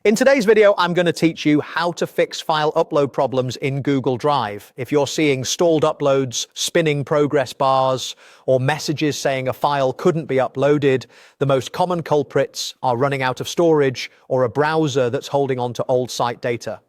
In today's video, I'm going to teach you how to fix file upload problems in Google Drive. If you're seeing stalled uploads, spinning progress bars, or messages saying a file couldn't be uploaded, the most common culprits are running out of storage or a browser that's holding on to old site data.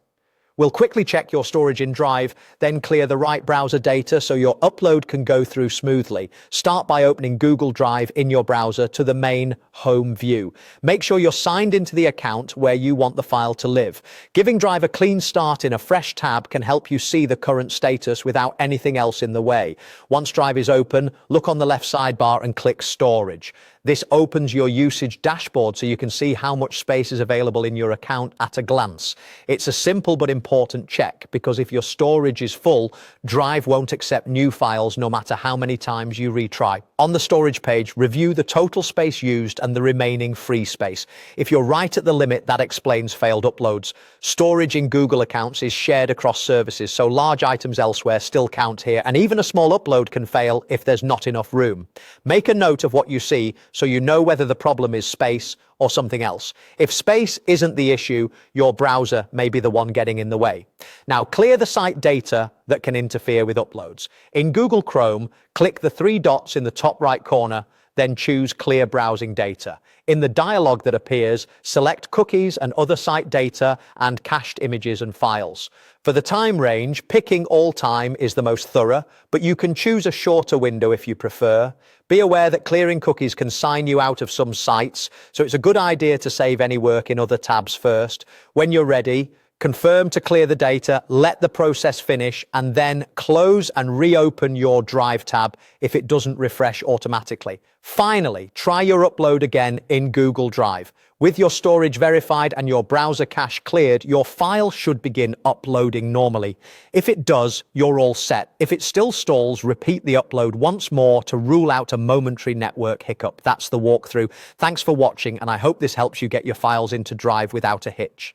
We'll quickly check your storage in Drive, then clear the right browser data so your upload can go through smoothly. Start by opening Google Drive in your browser to the main home view. Make sure you're signed into the account where you want the file to live. Giving Drive a clean start in a fresh tab can help you see the current status without anything else in the way. Once Drive is open, look on the left sidebar and click Storage. This opens your usage dashboard so you can see how much space is available in your account at a glance. It's a simple but important check because if your storage is full, Drive won't accept new files no matter how many times you retry. On the storage page, review the total space used and the remaining free space. If you're right at the limit, that explains failed uploads. Storage in Google accounts is shared across services, so large items elsewhere still count here, and even a small upload can fail if there's not enough room. Make a note of what you see so you know whether the problem is space or something else. If space isn't the issue, your browser may be the one getting in the way. Now, clear the site data that can interfere with uploads. In Google Chrome, click the three dots in the top right corner, then choose Clear Browsing Data. In the dialog that appears, select Cookies and Other Site Data and Cached Images and Files. For the time range, picking all time is the most thorough, but you can choose a shorter window if you prefer. Be aware that clearing cookies can sign you out of some sites, so it's a good idea to save any work in other tabs first. When you're ready, confirm to clear the data, let the process finish, and then close and reopen your Drive tab if it doesn't refresh automatically. Finally, try your upload again in Google Drive. With your storage verified and your browser cache cleared, your file should begin uploading normally. If it does, you're all set. If it still stalls, repeat the upload once more to rule out a momentary network hiccup. That's the walkthrough. Thanks for watching, and I hope this helps you get your files into Drive without a hitch.